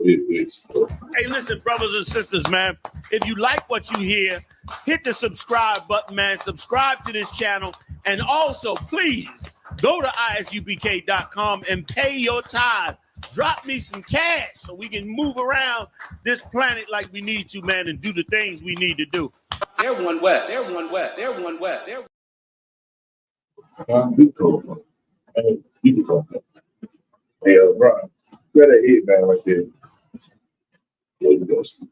Hey, listen, brothers and sisters, man. If you like what you hear, hit the subscribe button, man. Subscribe to this channel. And also, please go to isubk.com and pay your tithe. Drop me some cash so we can move around this planet like we need to, man, and do the things we need to do. They're one west. They're one west. They're one west. They're You can go. Hey, Brian, you got that head man right there. Yeah, you go sleep.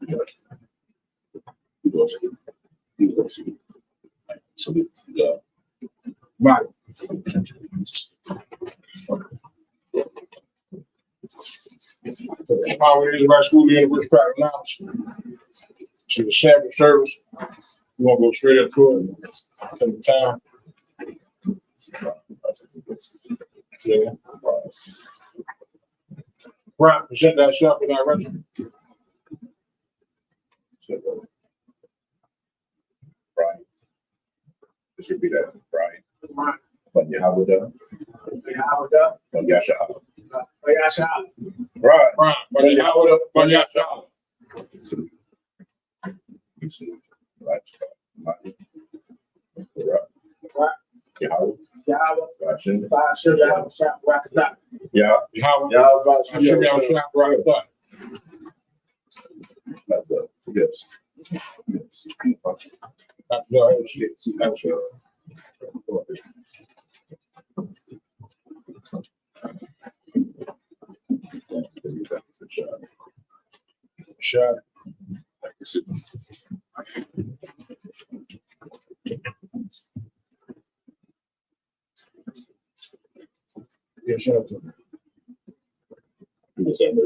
You go sleep. You go sleep. So, yeah. Right. Power is right school university private lounge. To the Sabbath service. You want to go straight up to it. Take the time. Yeah. Right. Present that shop in that restaurant. Right. This would be that. Right. Right. But you have it done. But Yasha. Right. Right. But you have it up. But Yasha. You see. Right. Right. Right. Yeah. Yeah. That's a yes. Yes. That's shot. Yeah, shut up. In December,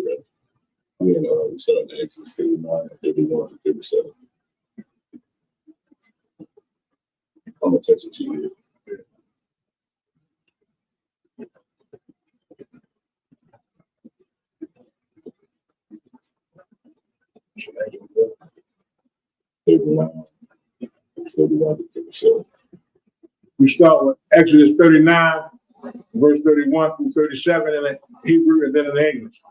we started the Exodus 39, 31, 37. I'm gonna text it to you. We start with Exodus 39, verse 31 through 37 in the Hebrew and then in the English.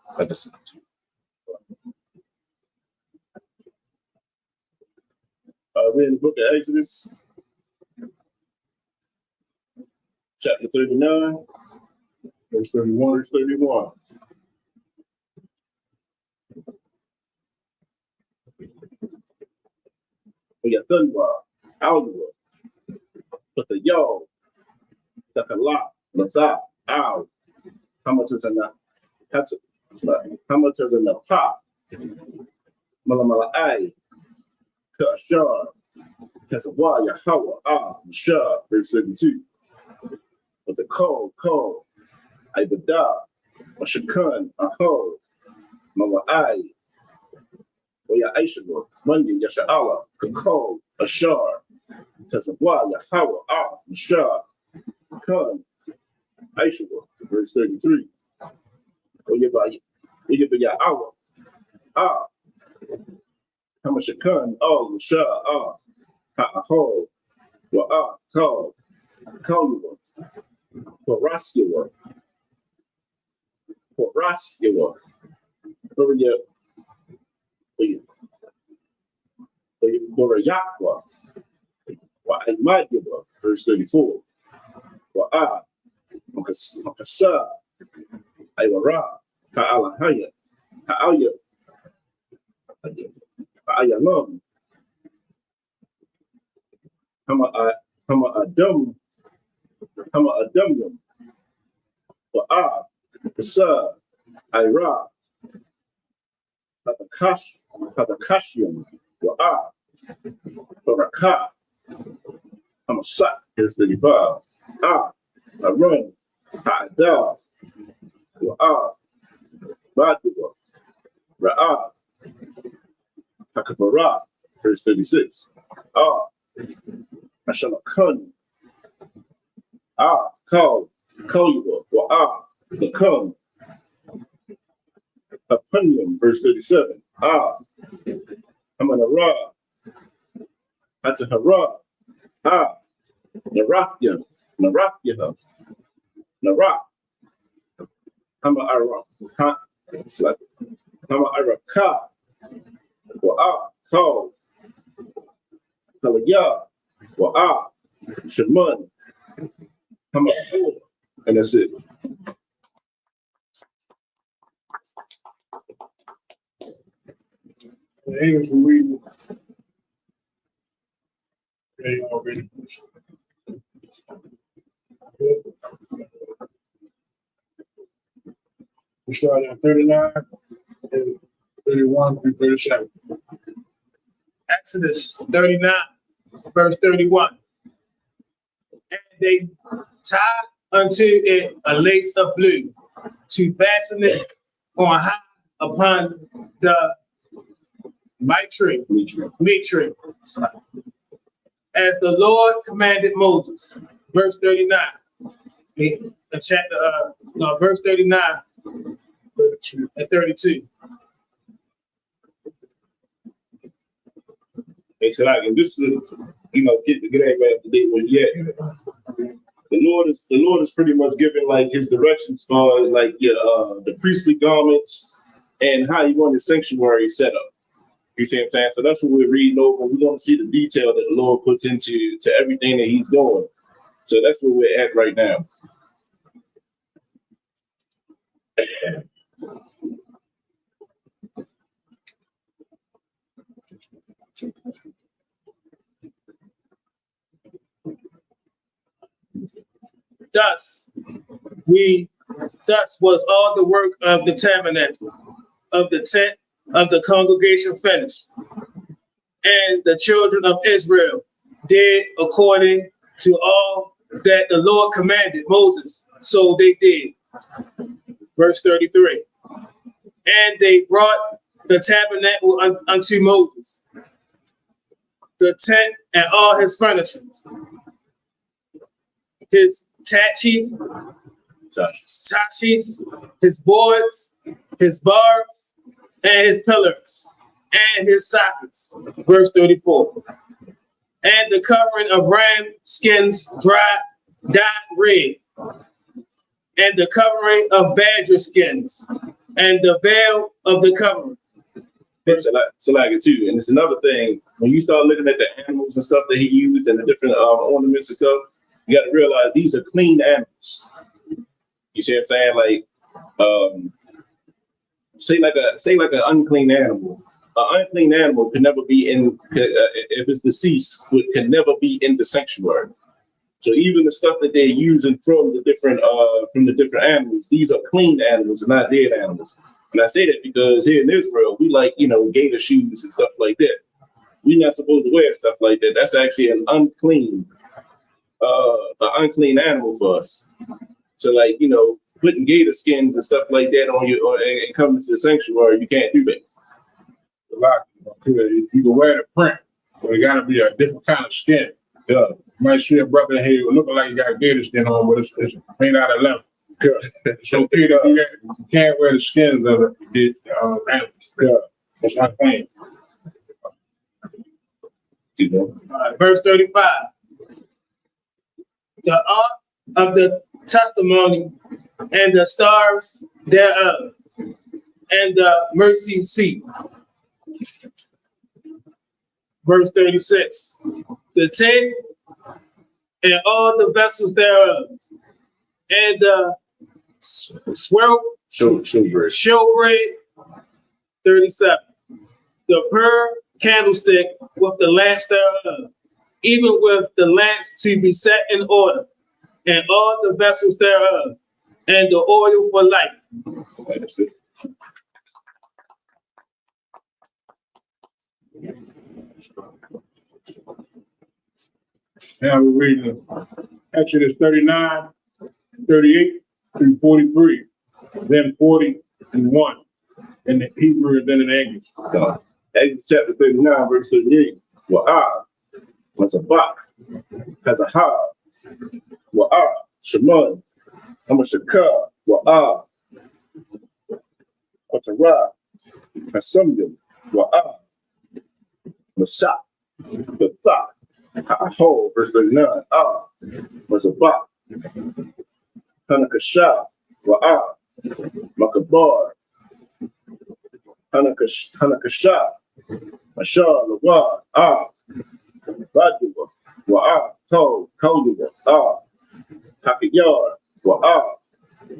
We're in the book of Exodus, chapter 39, Verse 31. verse 31. We got Thunbar, Alua, but the Yo, the Kalaf, Lazar, Al. How much is in that? How much is in the pot? Malamala Ai, Kashar, Kasawa, Yahawa, Shah, verse 32. With the cold, Ibada, Shakun, Aho, Mama Ai, Oya Aishabo, Monday, Yasha'ala, Kakol, Ashar, Kasawa, Yahawa, Shah, Kun, Aishabo, verse 33. Oyabaya Awa, Hamashakun, Shah, Ha'aho, Wa'a, Kal, Kaluwa, Poraskewa, Borayakwa, Wa'imadiwa, verse 34. Wa'a, Makasa, Iwara, Ha'alahaya, Ha'aya, Ha'ayalum, Hama Adam, Wa'a, Kasa, Ira, Hadakashium, Wa'a, Baraka, Hamasak, here's 35. Arun, Ha'adav, Wa'av, Badiwa, Ra'av, Hakabara, verse 36. Hashamakun, Kal, Wa'av, Nakun, Apunium, verse 37. Hamanara, Atahara, Narakya, Narak, Hamara, Hama Araka, Wa'a, Kal, Kalaya, Wa'a, Shaman, Hama, and that's it. The English will read they already. We start at 39, and 31 through 37. Exodus 39, verse 31. And they tied unto it a lace of blue to fasten it on high upon the mitre, as the Lord commanded Moses. Verse 39. Verse 39 and 32. Hey, so like, and this is, get everybody up to date with yet. The Lord is pretty much giving like his directions as far as like the priestly garments and how you want the sanctuary set up. You see what I'm saying? So that's what we're reading over. We want to see the detail that the Lord puts into everything that he's doing. So that's where we're at right now. Thus was all the work of the tabernacle, of the tent of the congregation finished. And the children of Israel did according to all that the Lord commanded Moses, so they did. Verse 33. And they brought the tabernacle unto Moses, the tent and all his furniture, his tachis, his boards, his bars, and his pillars, and his sockets. Verse 34. And the covering of ram skins dyed red, and the covering of badger skins, and the veil of the covering. So like it too. And it's another thing, when you start looking at the animals and stuff that he used and the different ornaments and stuff, you got to realize these are clean animals. You see what I'm saying? Like, say like an unclean animal. An unclean animal can never be in, if it's deceased, can never be in the sanctuary. So even the stuff that they're using from the different animals, these are clean animals and not dead animals. And I say that because here in Israel, we like, gator shoes and stuff like that. We're not supposed to wear stuff like that. That's actually an unclean animal for us. So like, putting gator skins and stuff like that on you and coming to the sanctuary, you can't do that. A lot, you can wear the print, but it got to be a different kind of skin. Yeah, you might see a brother here looking like he got gator skin on, but it's made out of leather. Yeah. So Peter, you can't wear the skins of the animals. Yeah, it's not clean. Verse 35. The ark of the testimony and the stars thereof, and the mercy seat. Verse 36. The tent and all the vessels thereof, and the showbread. 37. The pearl candlestick with the lamps thereof, even with the lamps to be set in order, and all the vessels thereof, and the oil for light. That's it. Now we're reading Exodus 39, 38 through 43, then 40 and 1 in the Hebrew and then in English. Exodus chapter 39, verse 38. Wa'ah, Mazabak, Kazahar, Wa'ah, Shimon, Hamashakar, Wa'ah, Otara, Hasumdim, Wa'ah, Masak, Bathak, Ha'aho, verse 39. Mazabak, Hanakashah, Wa'ah, Makabar, Hanakasha, Ashar, Lawa, Rajuwa, Wa'af, Kolyuwa, Hakayar, Wa'af,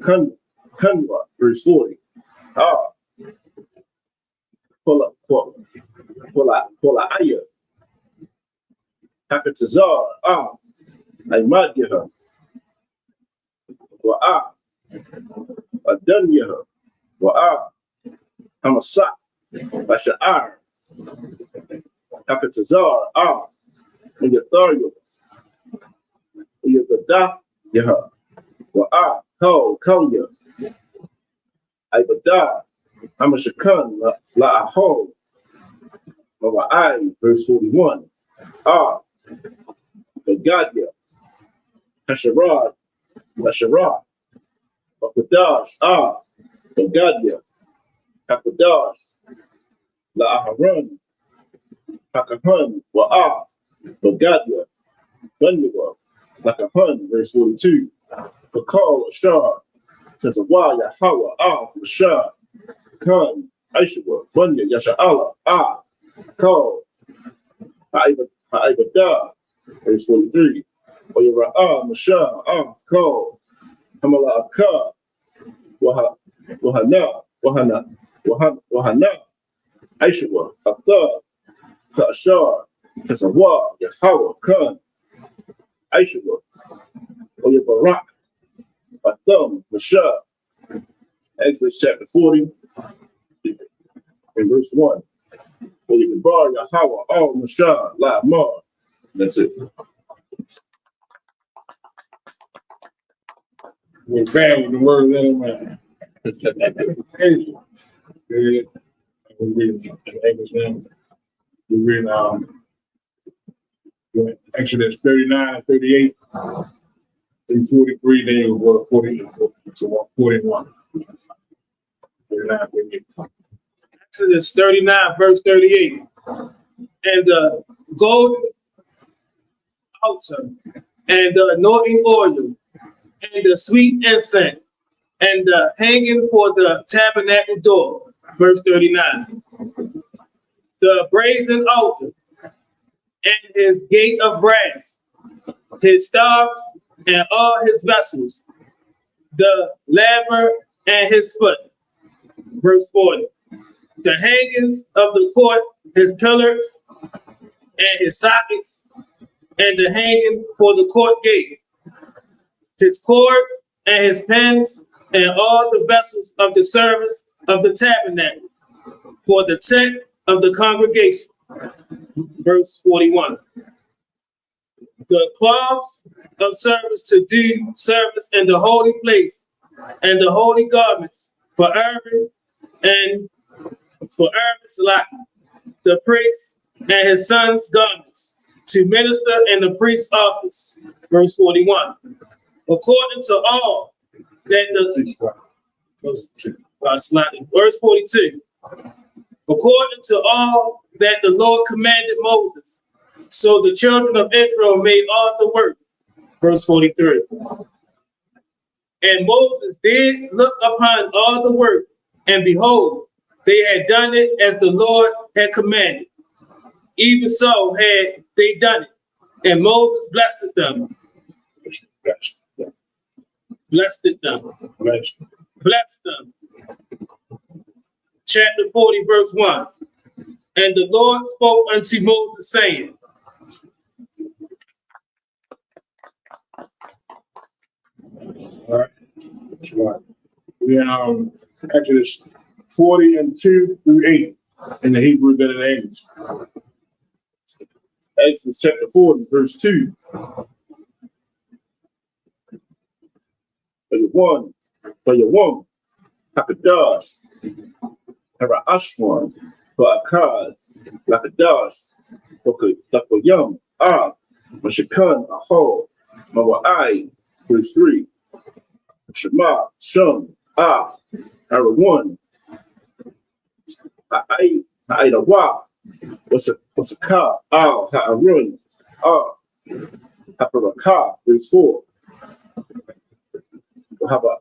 Kunwa, verse 40, Pula Aya, Hakatazar, Aymadyaha, Wa'af, Adunyaha, Wa'af, Hamasak, Basha'ar, Hakatazar, Uyatharyo, Uyagadah, Yaha, Wa'af, Kolya, Ibadah, Hamashakan, La'aho, Mawa'ai, verse 41, Gagadya, Hasharad, Hasharah, Bakadash, Gagadya, Hakadash, La'aharan, Hakahan, Wa'af, Gagadya, Bunyawa, Lakahan, verse 42, Bakal, Ashar, Tazawah, Yahawa, Ashar, Khan, Aishawa, Bunya, Yasha'ala, Kal, Ha'ibadah, verse 43, Oyara'ah, Mashah, Kal, Hamala Akah, Wahana, Aishawa, Akhtar, Ka'ashar, Tazawah, Yahawa, Khan, Aishawa, Oyabarak, Atham, Mashah, Exodus chapter 40, and verse 1. Oyabar, Yahawa, Mashah, La'amar. That's it. We're bad with the word man. We're reading English now. We're reading Exodus 39 and 38. In 43, then you go to 40 to 41. 39, 38. Exodus 39, verse 38. And the golden altar, and the anointing oil, and the sweet incense, and the hanging for the tabernacle door. Verse 39. The brazen altar, and his gate of brass, his staffs, and all his vessels, the laver and his foot. Verse 40. The hangings of the court, his pillars, and his sockets, and the hanging for the court gate, his cords, and his pins, and all the vessels of the service of the tabernacle, for the tent of the congregation. Verse 41. The cloths of service to do service in the holy place, and the holy garments for Aaron and for Aaron, the priest, and his son's garments to minister in the priest's office. Verse 41. According to all that verse 42. According to all that the Lord commanded Moses, so the children of Israel made all the work. Verse 43. And Moses did look upon all the work, and behold, they had done it as the Lord had commanded. Even so had they done it. And Moses blessed them. Blessed them. Blessed them. Chapter 40, verse 1. And the Lord spoke unto Moses, saying, All right. We're in Exodus 40 and 2 through 8 in the Hebrew than in the English. Exodus chapter 40, verse 2. For your woman, Hakadash, Hara Ashwan, for Akkad, Lakadash, for Yum, Mashakan, Aho, Mawa'ai, verse 3. Shema, Shum, Hara 1, Ha'aidawa, what's a ka, Ha'arun, Haparaka, verse 4. Wahaba,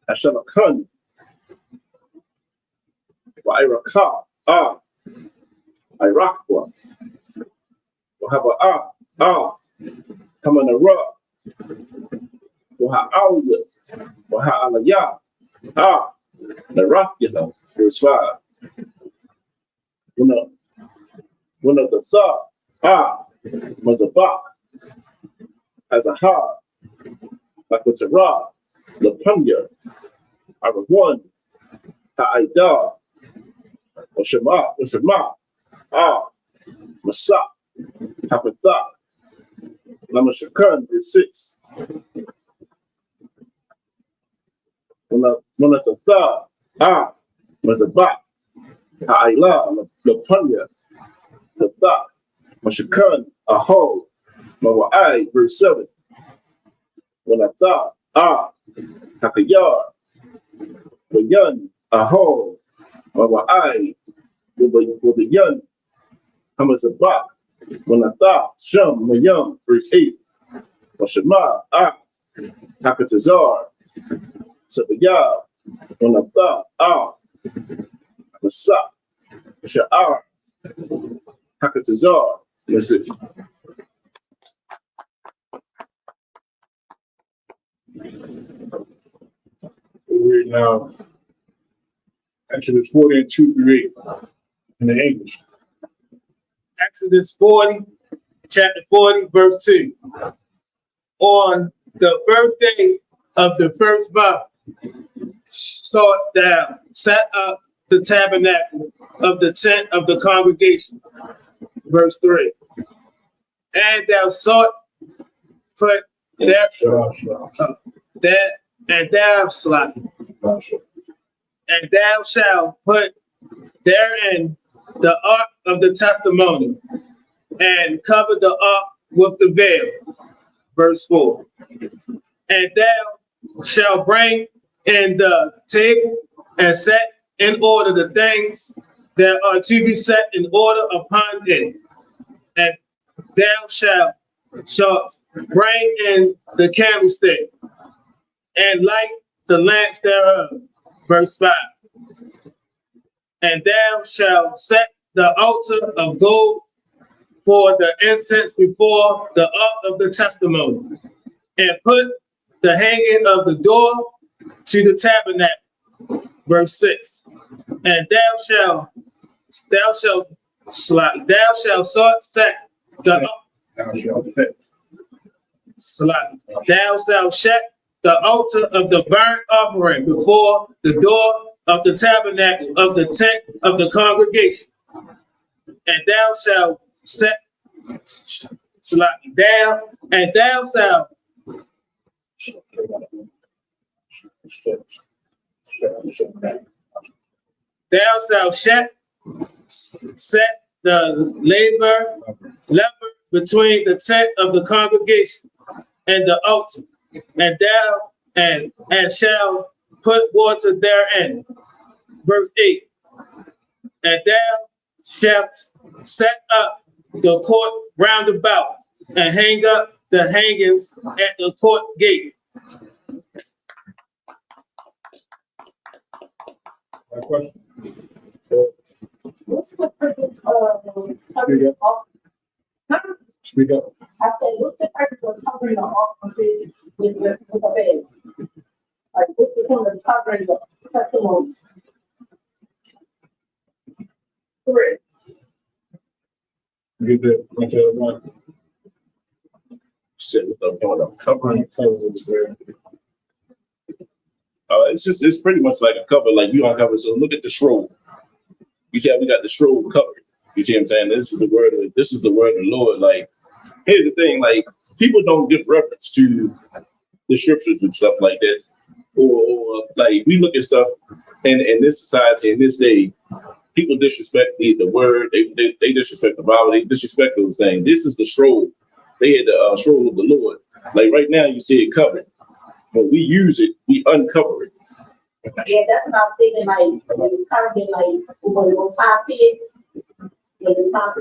Hashalakan, Iraka, Irakwa, Wahaba, Kamanara, Waha Auya, Waha Alaya, Narakya, verse 5. One of the Tha, Mazabak, as a ha, like what's a ra, Lapunya, Arawan, Ha'ida, Oshama, Masa, Hapatha, Lamashakan, verse 6. One of the Tha, Mazabak, Ha'ila, Lapunya, the Tha, Mashakan, Aho, Mawa'ai, verse 7. When I thought, Hakayar, Wayan, Aho, Mawa'ai, with the Yun, Hamazabak, when I thought, Shum, Mayam, verse 8. Washama, Hakatazar, Sabayah, when I thought, Masa, Sha'ar, Hakatazar, verse 6. We're now Exodus 40 and 2 through 8 in the English. Exodus 40, chapter 40, verse 2. On the first day of the first month, sought thou set up the tabernacle of the tent of the congregation. Verse 3. And thou sought put there that and thou slot. And thou shalt put therein the ark of the testimony, and cover the ark with the veil. Verse 4. And thou shalt bring in the table and set in order the things that are to be set in order upon it. And thou shalt bring in the candlestick and light the lamps thereof. Verse 5. And thou shalt set the altar of gold for the incense before the ark of the testimony, and put the hanging of the door to the tabernacle. Verse 6. And thou shalt set the thou shalt set the altar of the burnt offering before the door of the tabernacle of the tent of the congregation. And thou shalt set down, and thou shalt set the lever between the tent of the congregation and the altar, and thou and shall put water therein. Verse 8. And thou shalt set up the court round about, and hang up the hangings at the court gate. What's the purpose of covering the altar? Speak up. I said, what's the purpose of covering the altar with a veil? Like, what's the point of covering the testimony? Correct. Get that until one. Sit with them doing a covering. Cover. It's pretty much like a cover, like you uncover. So look at the scroll. You see how we got the scroll covered. You see what I'm saying? This is the word of the Lord. Like, here's the thing, like, people don't give reference to the scriptures and stuff like that. Or like we look at stuff in this society, in this day, people disrespect the word, they disrespect the Bible, they disrespect those things. This is the scroll. They had the scroll of the Lord. Like right now you see it covered. When we use it, we uncover it. Yeah, that's what I'm thinking, like, when it's covering, like, when it was top pit, when it's top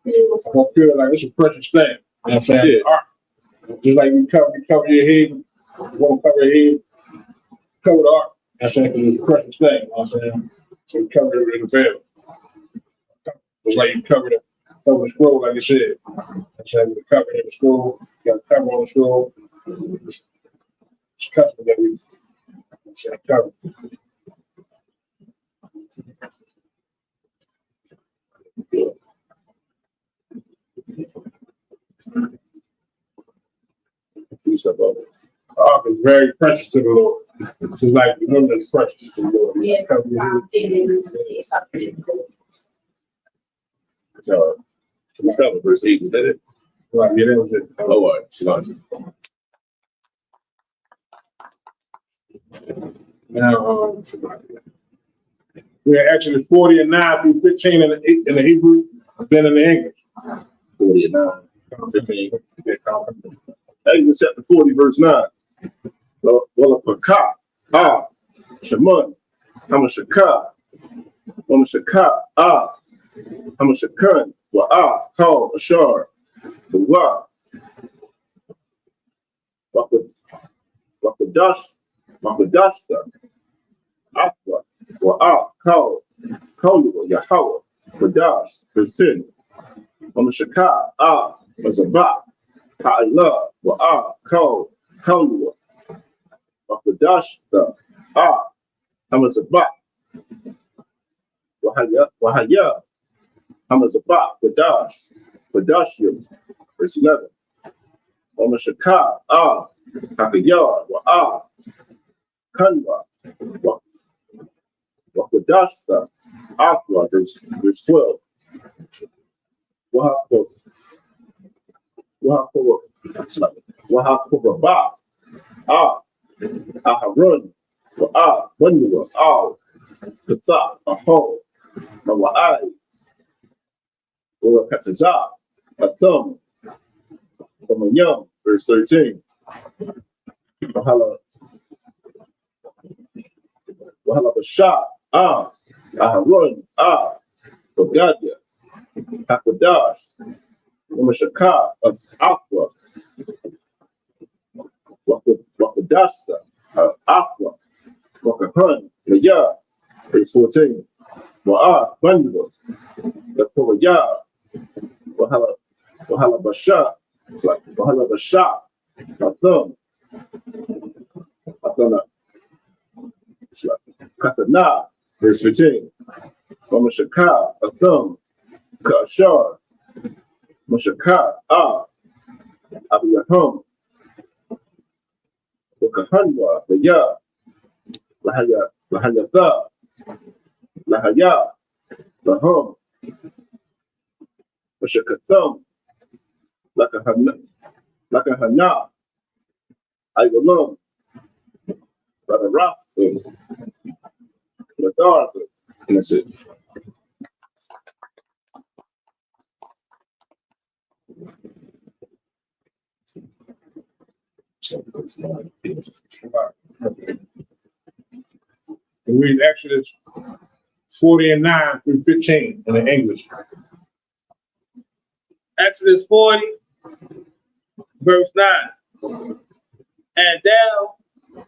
pit, I don't feel like it's a precious thing. You know what I'm saying? Yeah. Ark. Just like you cover your head, you won't cover your head, cover the ark. You know what I'm saying? Because it's a precious thing. You know what I'm saying? So you cover it in the veil. It's like you cover the scroll, like you said. That's how you cover the scroll. You got to cover on the scroll. It's custom that we cover. The ark is very precious to the Lord. It's like the woman is precious to the Lord. Yes. So we start with verse 8, is that it? Right, yeah, that was it. Oh, all right. So, Now, we're actually 40 and 9 through 15 in the Hebrew, then in the English. 40 and 9, 15. Exodus chapter 40, verse 9. Well, a pakah, shaman, hamashakah, hamashakan, called ashar, the wa, wakadasta, aqua, called, Yahweh, Kadash, verse 10. Hamashakah, mazabah, ha'illah, called, Kaulua, wakadashta, hamazabah, Wahaya, Hamazabah, Badashim, verse 11. Omashaka, Hakayar, Kanwa, Wakadasta, Afra, verse 12. Wahakobaba, Aharun, Manua, Katha, Aho, Mawai, Kataza, Athum, Omayam, verse 13. Wahala Basha, Aharun, Bagadia, Hakodash, Umashaka of Aqua, Wakadasta, Aqua, Wakahun, Maya, verse 14. Bandua, the Powaya, Wahala Basha, it's like Wahala Basha, Athum, Athana, it's like Kathana, verse 15. Mashaka, Athum, Kashar, Mashaka, Abiyahum, Wakahanwa, the Ya, Lahayatha, Lahaya, Lahum, Mashakathum, Lakahana, Igalum, Radarath, Ladarth, and that's it. And read Exodus 40 and 9 through 15 in the English. Exodus 40, verse 9. And thou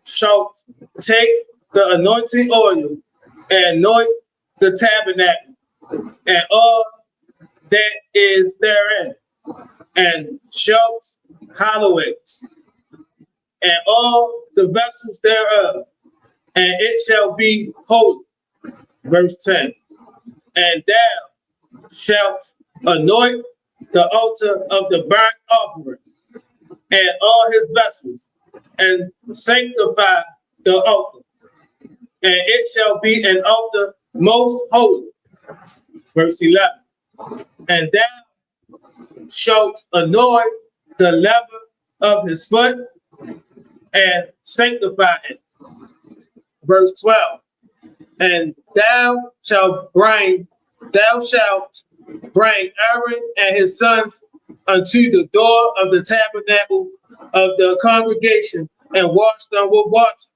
shalt take the anointing oil and anoint the tabernacle and all that is therein, and shalt hallow it, and all the vessels thereof, and it shall be holy. Verse 10. And thou shalt anoint the altar of the burnt offering and all his vessels, and sanctify the altar, and it shall be an altar most holy. Verse 11. And thou shalt anoint the lever of his foot and sanctify it. Verse 12. And thou shalt bring Aaron and his sons unto the door of the tabernacle of the congregation and wash them with water.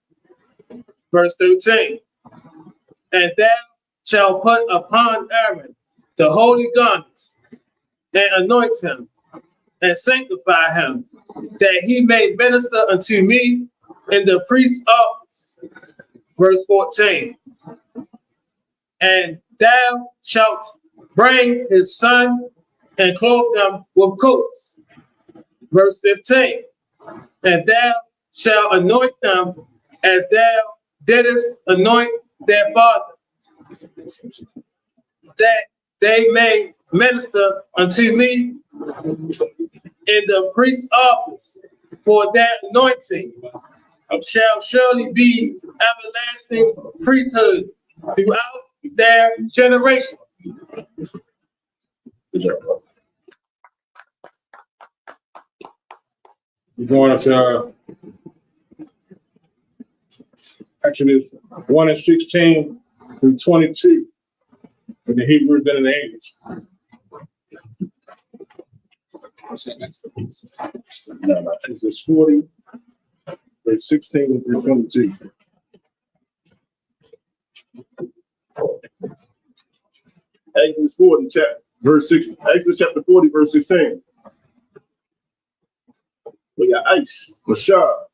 Verse 13. And thou shalt put upon Aaron the holy garments and anoint him and sanctify him, that he may minister unto me in the priest's office. Verse 14. And thou shalt bring his son and clothe them with coats. Verse 15. And thou shalt anoint them as thou didst anoint their father, that they may minister unto me in the priest's office, for their anointing shall surely be everlasting priesthood throughout their generation. We're going to Exodus 1:16 through 22 in the Hebrew than in the English. No, Exodus 40, verse 16 through 22. Exodus 40, verse 6. Exodus chapter 40, verse 16. We got ice, Mashar,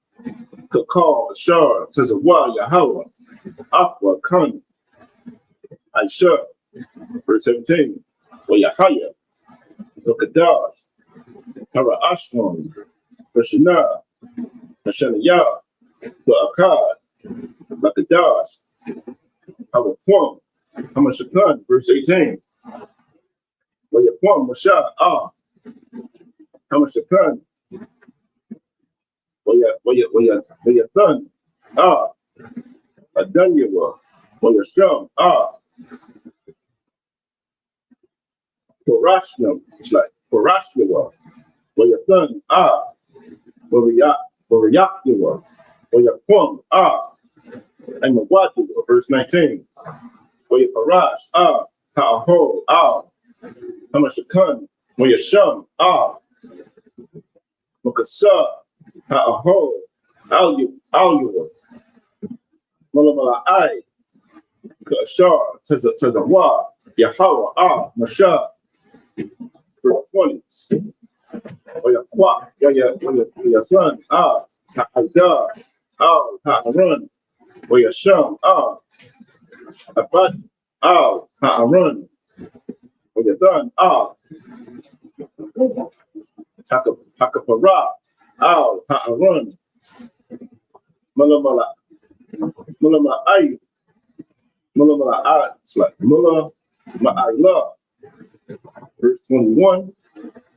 Kakal, Ashar, Tazawah, Yahweh, Aqua, Kun, Aisha, verse 17. We Yahaya, Lokadash, Hara Ashram, Rashana, Hashanayah, Akkad, Lakadash, Hawakwam, Hamashakan, verse 18. Wayakwam, Masha, Hamashakan, Wayathan, Adanyawa, Wayasham, Porashnam, it's like Porashnawa, Wayathan, Warayakyawa, Wayakwam, and Mawatiwa, verse 19. Wayaparash, Ha'aho, Hamashakan, Wayasham, Mukasa, Ha'aho, Alyua, Malamalai, Kashar, Tazawa, Yahweh, Masha, verse 20. Wayakwa, Wayasan, Ha'azar, Ha'aran, Wayasham, Abad, Ha'aran, Wayathan, Hakapara, Ha'aran, Mulamala, it's like Mula Ma'ala, verse 21.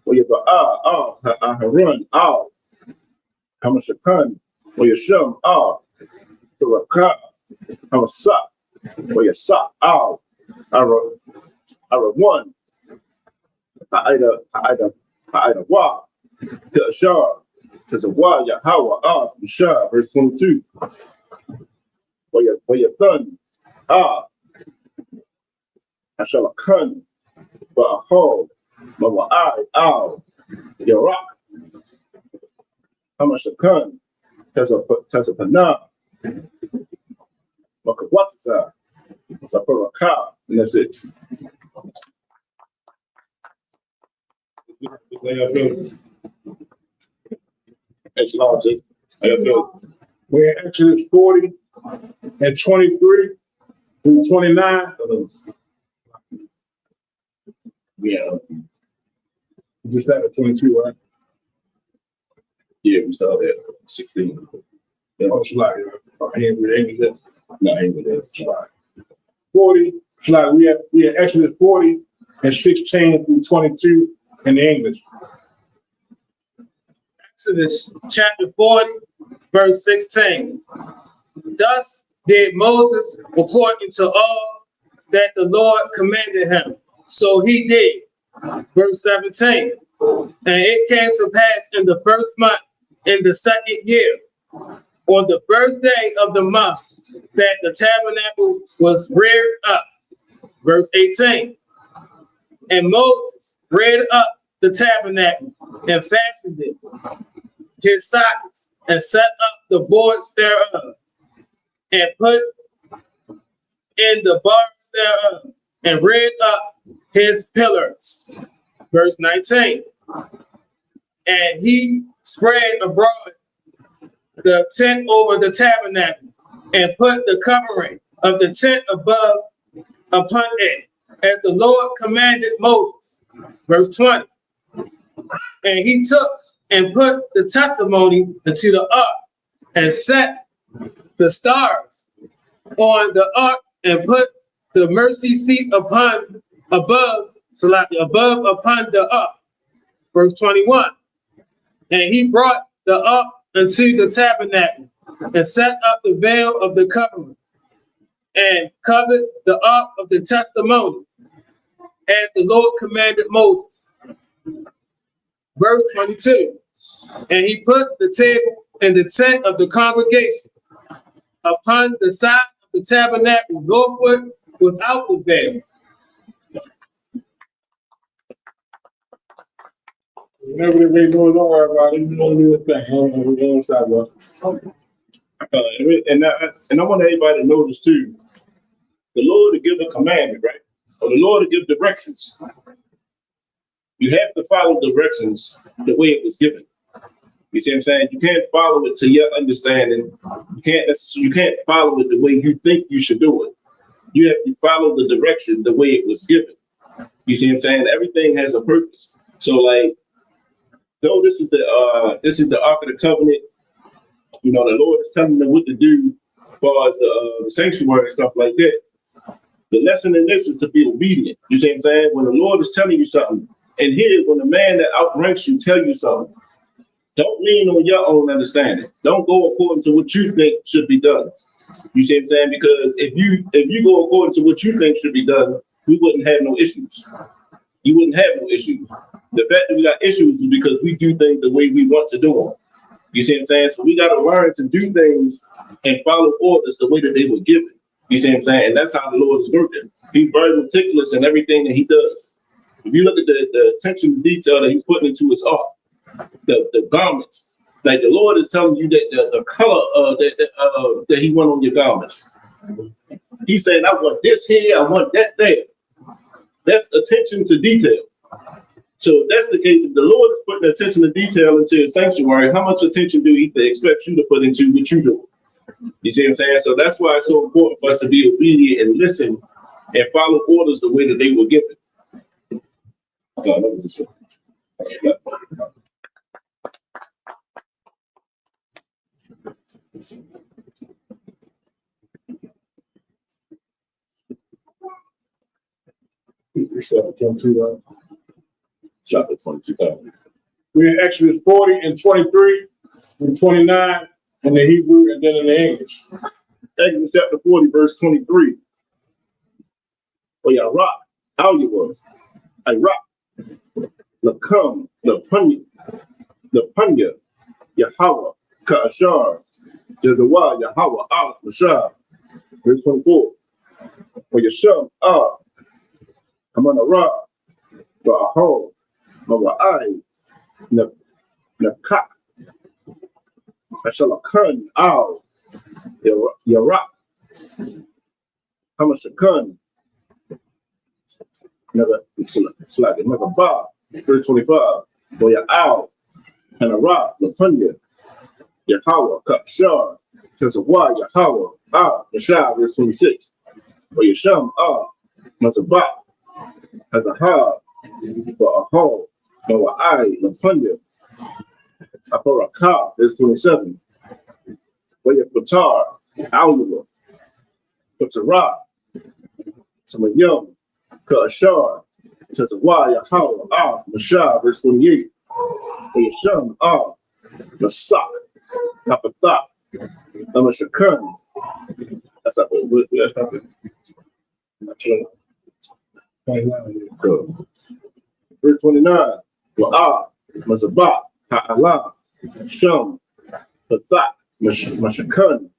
Ha'aran, Hamashakan, Wayasham, Turaka, Hamasa, Wayasa, Ara1, Ha'ida Wa, Kashar, Tazawa, Yahweh, Misha, verse 22. Wayathan, Hashalakan, Ba'ahol, Mawa'ai, Yarak, Hamashakan, Tazapana, Makawatza, Zaparaka, and that's it. We're in Exodus 40 and 23 through 29. Yeah. Just that at 22, right? Yeah, we started at 16. Yeah. Oh, it's like, I ain't with English. No, I ain't with that. It's like 40, it's like we have Exodus 40 and 16 through 22 in the English. Exodus chapter 40, verse 16. Thus did Moses according to all that the Lord commanded him. So he did. Verse 17. And it came to pass in the first month, in the second year, on the first day of the month, that the tabernacle was reared up. Verse 18. And Moses reared up the tabernacle and fastened it, his sockets, and set up the boards thereof, and put in the bars thereof, and reared up his pillars. Verse 19. And he spread abroad the tent over the tabernacle, and put the covering of the tent above upon it, as the Lord commanded Moses. Verse 20. And he took and put the testimony into the ark, and set the stars on the ark, and put the mercy seat above upon the ark. Verse 21. And he brought the ark unto the tabernacle, and set up the veil of the covering, and covered the ark of the testimony, as the Lord commanded Moses. Verse 22. And he put the table in the tent of the congregation upon the side of the tabernacle northward without the veil. Whenever they make noise, don't worry about it. You know do the thing. We're going to stop us. And I want everybody to notice too, the Lord to give a commandment, right? Or the Lord to give directions. You have to follow directions the way it was given. You see what I'm saying? You can't follow it to your understanding. You can't follow it the way you think you should do it. You have to follow the direction the way it was given. You see what I'm saying? Everything has a purpose. So like, though this is the Ark of the Covenant, you know, the Lord is telling them what to do as far as the sanctuary and stuff like that. The lesson in this is to be obedient. You see what I'm saying? When the Lord is telling you something, and here, when the man that outranks you tell you something, don't lean on your own understanding. Don't go according to what you think should be done. You see what I'm saying? Because if you go according to what you think should be done, we wouldn't have no issues. You wouldn't have no issues. The fact that we got issues is because we do things the way we want to do them. You see what I'm saying? So we got to learn to do things and follow orders the way that they were given. You see what I'm saying? And that's how the Lord is working. He's very meticulous in everything that he does. If you look at the attention to detail that he's putting into his art, the garments, like the Lord is telling you that the color that he want on your garments. He's saying, I want this here, I want that there. That's attention to detail. So if that's the case, if the Lord is putting attention to detail into his sanctuary, how much attention do he expect you to put into what you do? You see what I'm saying? So that's why it's so important for us to be obedient and listen and follow orders the way that they were given. Chapter 22. We're in Exodus 40 and 23 and 29 in the Hebrew and then in the English. Exodus chapter 40, verse 23. Oh yeah, rock. How you was? I rock. Lakam, the punya, Yahweh, Ka'ashar, Jezawah, Yahweh, Ah, Mashah. Verse 24. For Yasham, Ah, Amana Ra, Ba'aho, Mawa'ai, Nakak, Ashalakan, Al, Yarak, Hamashakan, never Ba, verse 25, Boya Al, Hanara, Lapunya, Yahweh, Kapshar, Tezawah, Yahweh, Ah, Mashah, verse 26, Boya Sham, Ah, Mazabah, Hazahah, Ba'aho, Mawa'ai, Lapunya, Aparakah, verse 27, Boya Qatar, Alua, Qatarah, Samayam, Ka'ashar, Tezawah, Yahweh, Ah, Mashah, verse 28, Yasham, Ah, Masak, Kapatha, Amashakan. That's not what that's not it. Verse 29, Wa'ah, Mazabah, Ha'alah, Sham, Patha, Mashakan,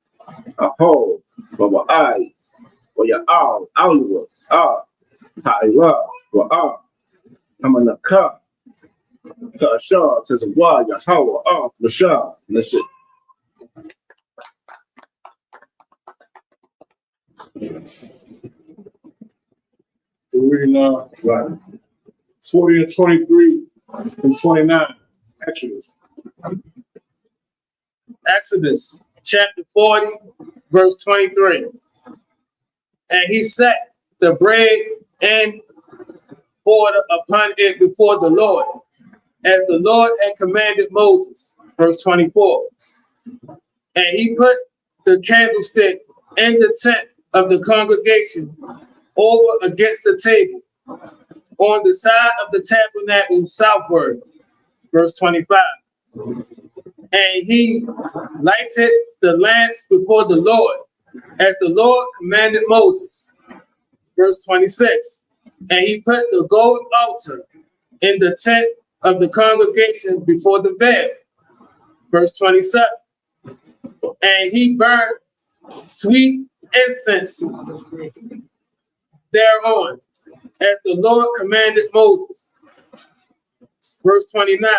Aho, Wa'ai, Wa'ya'al, Alua, Ah, Ha'ila, Wa'ah, Hamanaka, Ka'ashar, Tezawah, Yahweh, Ah, Mashah. And that's it. So we're reading 40 and 23 and 29, Exodus. Exodus chapter 40, verse 23. And he set the bread in order upon it before the Lord, as the Lord had commanded Moses. Verse 24. And he put the candlestick in the tent of the congregation over against the table on the side of the tabernacle southward. Verse 25. And he lighted the lamps before the Lord, as the Lord commanded Moses. Verse 26. And he put the gold altar in the tent of the congregation before the veil. Verse 27. And he burned sweet incense thereon, as the Lord commanded Moses. Verse 29.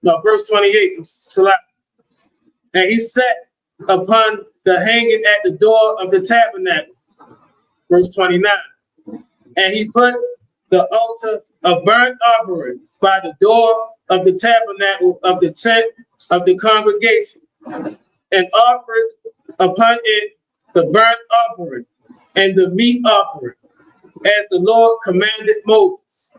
No, verse 28. And he sat upon the hanging at the door of the tabernacle. Verse 29. And he put the altar of burnt offering by the door of the tabernacle of the tent of the congregation, and offered upon it the burnt offering and the meat offering, as the Lord commanded Moses.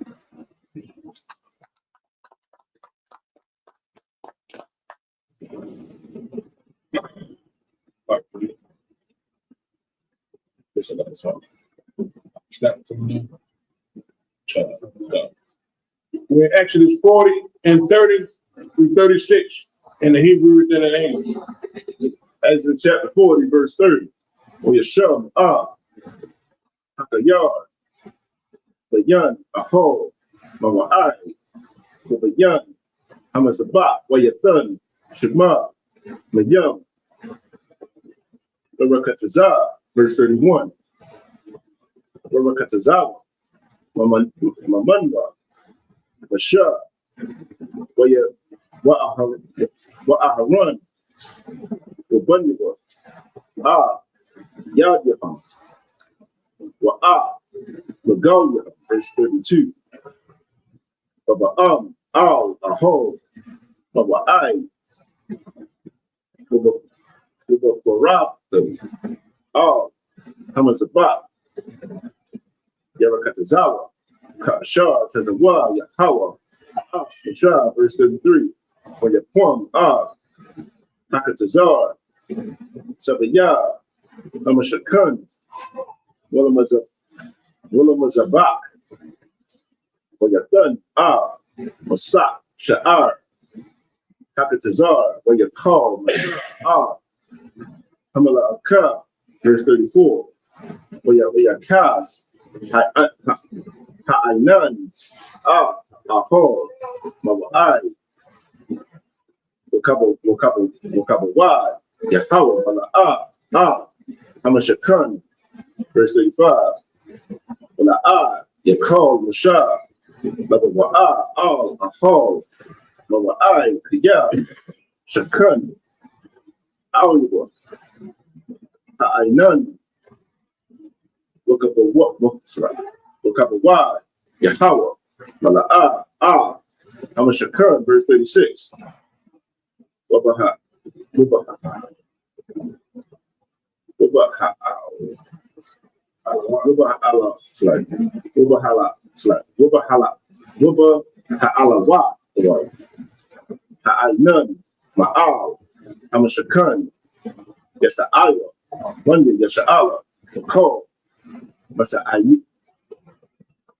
This is another song. Stop for me. We're in Exodus 40 and 30 through 36 in the Hebrew and in English. Exodus chapter 40, verse 30. Yasham, Hakayar, Bayan, Aho, Mawa'ai, Bayan, Hamazabat, Wayathan, Shema, Mayam, Barakatazah, verse 31. Barakatazawa, Mamanda, Basha, Wa'aharan, Wabanyaba, Yadyaham, Magalia, verse 32. Baba'am, Al, Aho, Baba'ai, Babarab, Al, Hamazabat, Yarakatazawa, Kashar, Tazawa, Yahawa, Shah, verse 33. Or Yapum, Hakatazar, Sabaya, Hamashakan, Willamazabak, or Yathan, Masak, Sha'ar, Hakatazar, or Yakal, Hamala Aka, verse 34. Or Yakas, Ha'ainan, Aho, Mawa'ai, Wakabawad, Yahawah, Hamashakan, verse 35. Yakal, Mashah, Babawa'a, Al, Ahol, Mawa'ai, Kiyah, Shakan, Awa, Ha'ainan, Wakabawad, Yahawah, Mala'ah, Hamashakan, verse 36. Wabaha, Ha'ainan, Ma'al, Hamashakan, Yasa'aya, Wanda, Yasha'ala, Makol,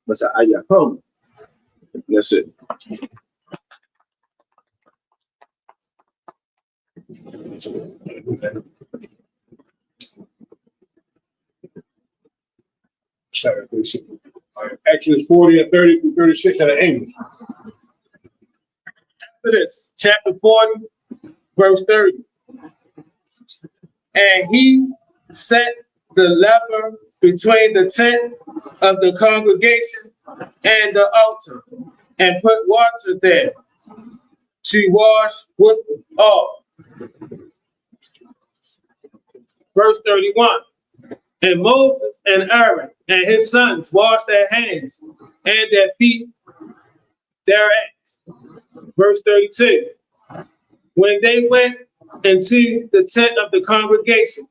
Masa'ayahum. That's it. Exodus 40 and 30 through 36 in the English. Exodus chapter 40, verse 30. And he set the lever between the tent of the congregation and the altar, and put water there to wash with all. Verse 31. And Moses and Aaron and his sons washed their hands and their feet thereat. Verse 32. When they went into the tent of the congregation,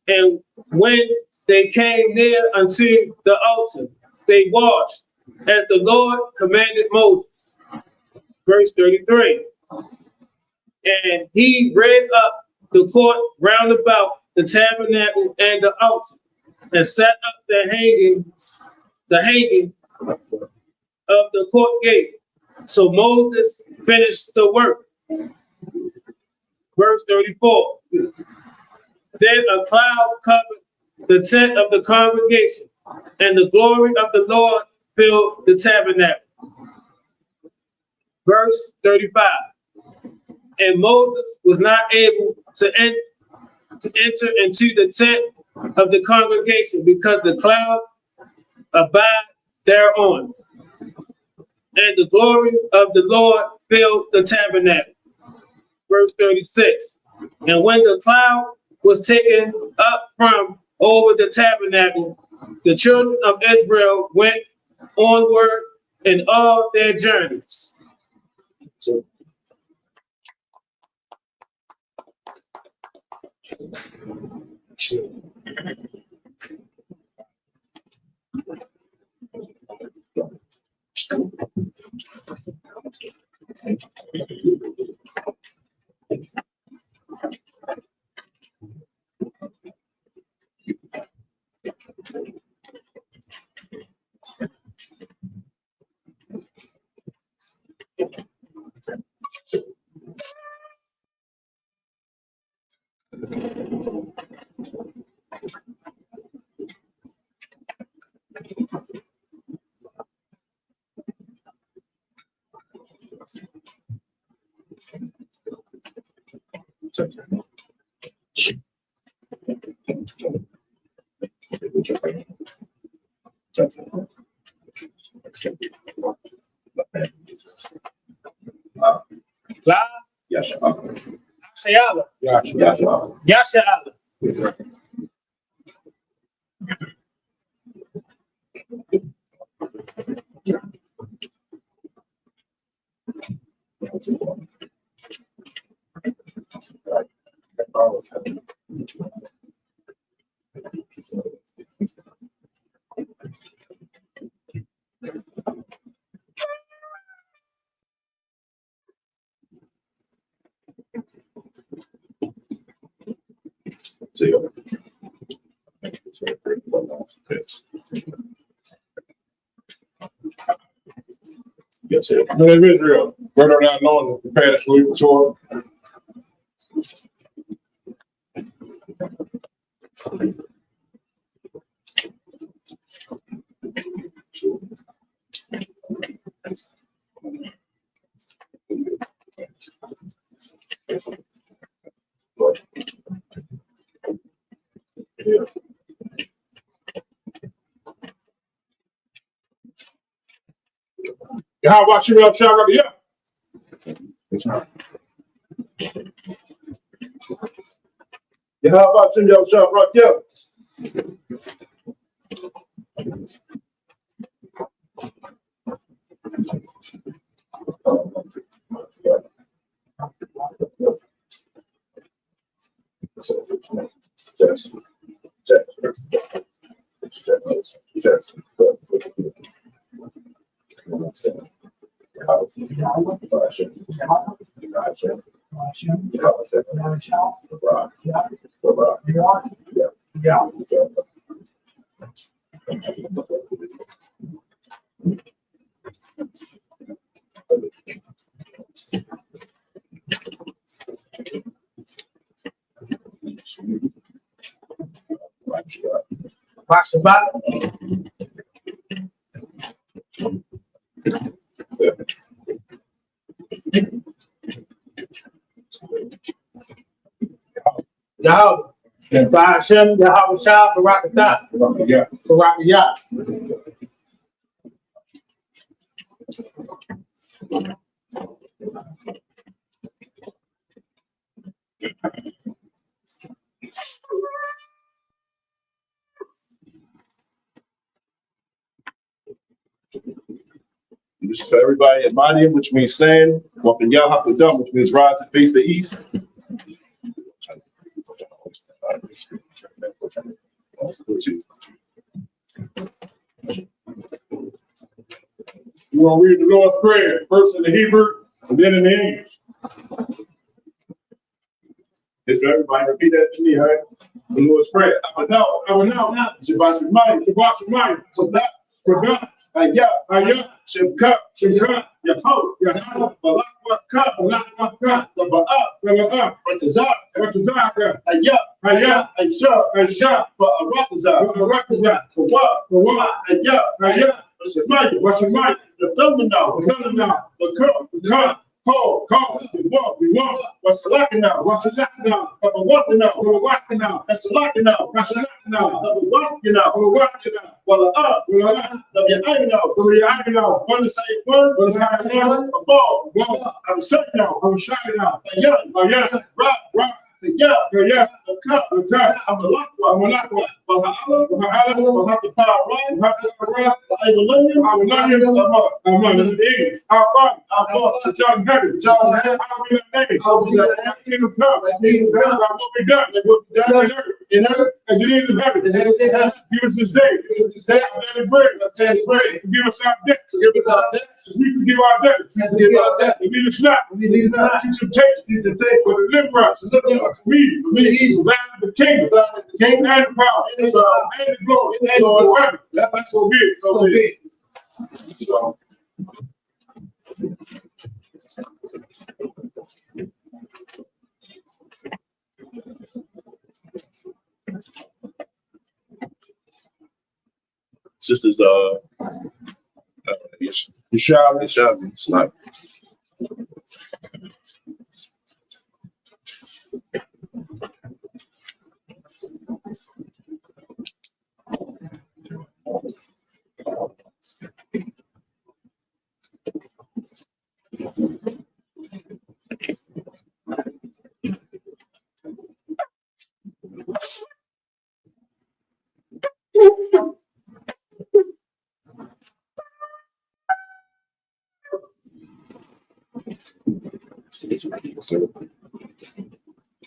and when they came near unto the altar. They washed, as the Lord commanded Moses. Verse 33. And he reared up the court round about the tabernacle and the altar, and set up the hanging of the court gate. So Moses finished the work. Verse 34. Then a cloud covered the tent of the congregation, and the glory of the Lord filled the tabernacle. Verse 35. And Moses was not able to enter into the tent of the congregation, because the cloud abide thereon, and the glory of the Lord filled the tabernacle. Verse 36. And when the cloud was taken up from over the tabernacle, the children of Israel went onward in all their journeys. Yasha'Allah. Yes, sir. Men of Israel, burn on that lawn and prepare to sweep the Torah. How about you, El Chaga? Yeah. Yeah, how about some y'all shop right there? Yahweh. And by Hashem, Yahweh Shah, Barakatah. Barakatah. This is for everybody at Madian, which means sand. Walking Yah Hakadam, which means rise and face the east. Two. We're gonna read the Lord's Prayer, first in the Hebrew and then in the English. It's for everybody. Repeat that to me, all right? The Lord's Prayer. I will now. Shabbat Shemayim. Shabbat Shemayim. Sadat. Sadat. Ayah. Ayah. Shemka. Shemka. Yahoo. Yahoo. Balak Wakka. Balak Wakka. Taba'ah. Taba'ah. Ratazak. Ratazak. Ayah. Ayah. Aisha. Aisha. Ba'aratazak. Ratazak. Kawa. Kawa. Ayah. Ayah. Shemayim. Shemayim. The Thumbnail. Thumbnail. The Come. Call. We walk. Wasalakana. Wasalakana. Kabawakana. Kabawakana. Kasalakana. Kasalakana. Kabawakana. Kabawakana. Wala'a. Wala'a. Nabiyaina. Nabiyaina. One say one. One say one. A ball. Ball. I'm shutting now. I'm shutting now. Ayan. Rock. Yeah. The cup. I'm a lock. Baha'ala. Baha'ala. Rise. I will love you. I will love you. I'm on the English. Our Father. The John in heaven. Hallowed be thy name. Thy kingdom come. Thy will be done. On earth. In heaven. As it is in heaven. Give us this day. Our daily bread. Forgive us our debts. As we forgive our debtors. And lead us not into temptation. But deliver us. From evil. Thine is the kingdom. And the power. And the glory. Forever. So be it. So be it. Sisters, it's not.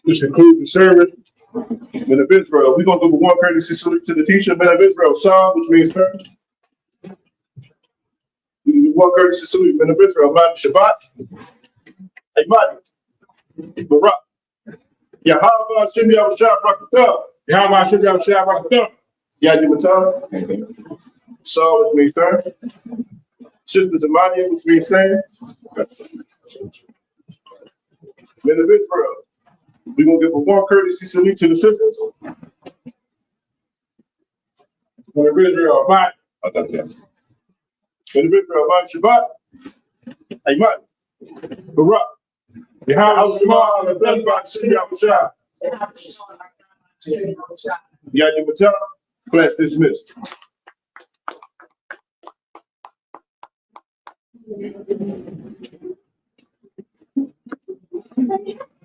This concludes the service. Men of Israel, we're going to do one courtesy salute to the teacher. Men of Israel, Psalm, which means turn. We do one courtesy salute. Men of Israel, Madi Shabbat. Madi. Barak. Yahweh Hashem Yahushua Brakatah. Yahweh Hashem Yahushua Brakatah. Yadi Matah. Saul, which means turn. Sisters Amadia, which means stand. Men of Israel, we're going to give a warm courtesy salute to the sisters. Men of Israel, Madi. Men of Israel, Madi Shabbat. Madi. Barak. Yahweh Yadi Matah. Class dismissed. Thank you.